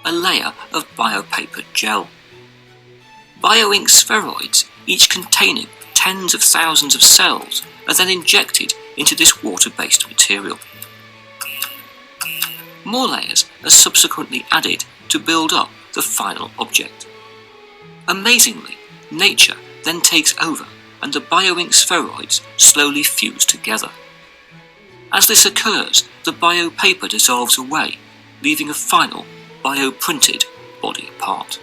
a layer of biopaper gel. Bioink spheroids, each containing tens of thousands of cells, are then injected into this water-based material. More layers are subsequently added to build up the final object. Amazingly, nature then takes over and the bioink spheroids slowly fuse together. As this occurs, the biopaper dissolves away, leaving a final bioprinted body part.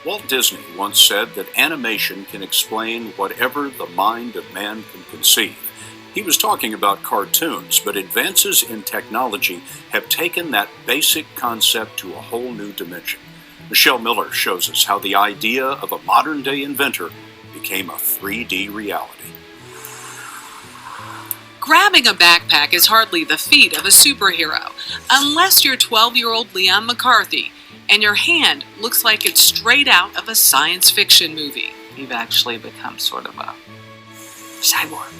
Walt Disney once said that animation can explain whatever the mind of man can conceive. He was talking about cartoons, but advances in technology have taken that basic concept to a whole new dimension. Michelle Miller shows us how the idea of a modern-day inventor became a 3D reality. Grabbing a backpack is hardly the feat of a superhero, unless you're 12-year-old Leon McCarthy, and your hand looks like it's straight out of a science fiction movie. You've actually become sort of a cyborg.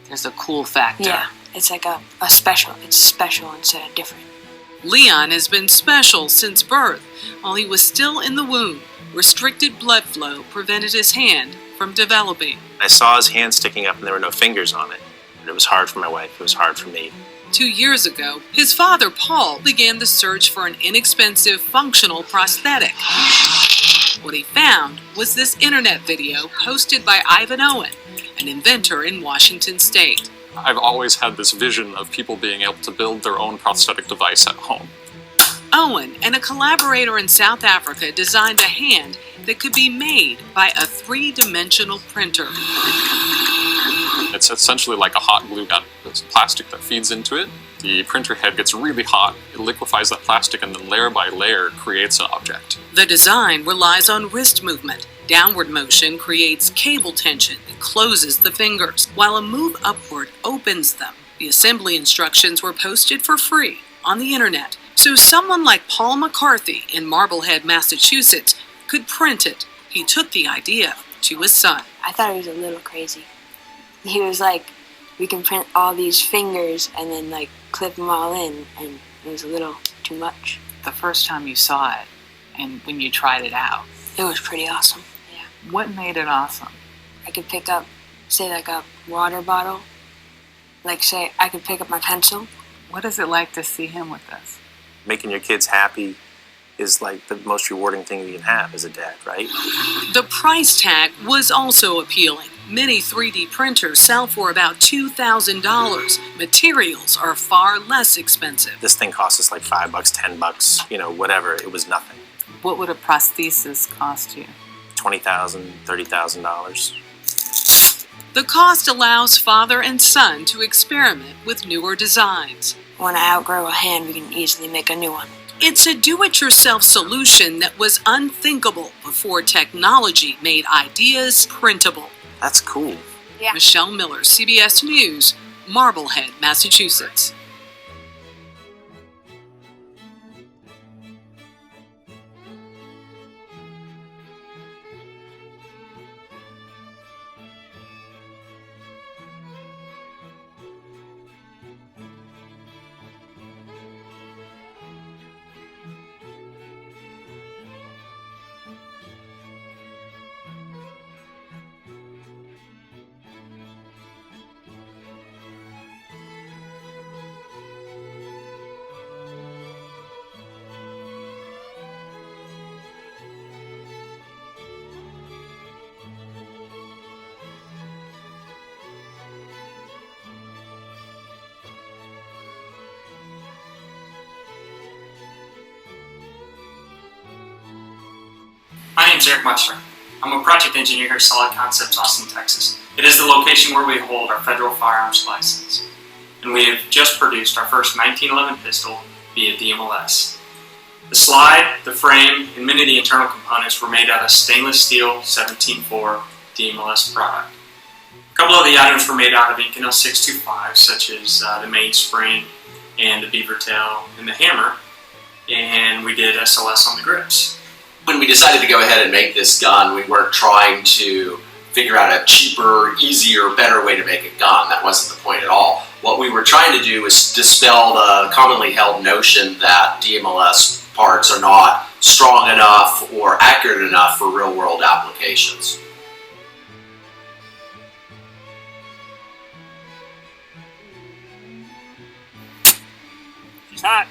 There's a cool factor. Yeah, it's like a special. It's special instead of different. Leon has been special since birth. While he was still in the womb, restricted blood flow prevented his hand from developing. I saw his hand sticking up and there were no fingers on it. And it was hard for my wife. It was hard for me. 2 years ago, his father, Paul, began the search for an inexpensive, functional prosthetic. What he found was this internet video posted by Ivan Owen, an inventor in Washington State. I've always had this vision of people being able to build their own prosthetic device at home. Owen and a collaborator in South Africa designed a hand that could be made by a 3-dimensional printer. It's essentially like a hot glue gun. There's plastic that feeds into it. The printer head gets really hot, it liquefies that plastic, and then layer by layer creates an object. The design relies on wrist movement. Downward motion creates cable tension that closes the fingers, while a move upward opens them. The assembly instructions were posted for free on the internet, so someone like Paul McCarthy in Marblehead, Massachusetts, could print it. He took the idea to his son. I thought he was a little crazy. He was like, we can print all these fingers and then like clip them all in, and it was a little too much. The first time you saw it and when you tried it out, It was pretty awesome. Yeah. what made it awesome? I could pick up, say like a water bottle. Like say, I could pick up my pencil. What is it like to see him with this? Making your kids happy is like the most rewarding thing you can have as a dad, right? The price tag was also appealing. Many 3D printers sell for about $2,000. Materials are far less expensive. This thing cost us like $5, $10, whatever. It was nothing. What would a prosthesis cost you? $20,000, $30,000. The cost allows father and son to experiment with newer designs. When I outgrow a hand, we can easily make a new one. It's a do-it-yourself solution that was unthinkable before technology made ideas printable. That's cool. Yeah. Michelle Miller, CBS News, Marblehead, Massachusetts. My name is Eric Muster. I'm a project engineer here at Solid Concepts, Austin, Texas. It is the location where we hold our federal firearms license. And we have just produced our first 1911 pistol via DMLS. The slide, the frame, and many of the internal components were made out of stainless steel 17.4 DMLS product. A couple of the items were made out of Inconel 625, such as the mainspring and the beaver tail and the hammer, and we did SLS on the grips. when we decided to go ahead and make this gun, we weren't trying to figure out a cheaper, easier, better way to make a gun. That wasn't the point at all. What we were trying to do was dispel the commonly held notion that DMLS parts are not strong enough or accurate enough for real-world applications. She's hot.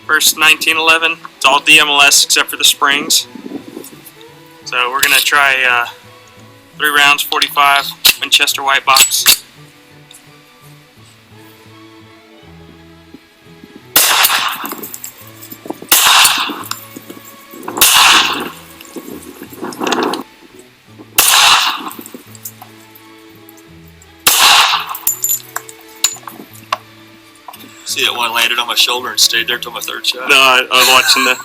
First 1911, it's all DMLS except for the springs. So we're gonna try 3 rounds, 45 Winchester white box. See, that one landed on my shoulder and stayed there till my third shot. No, I was watching the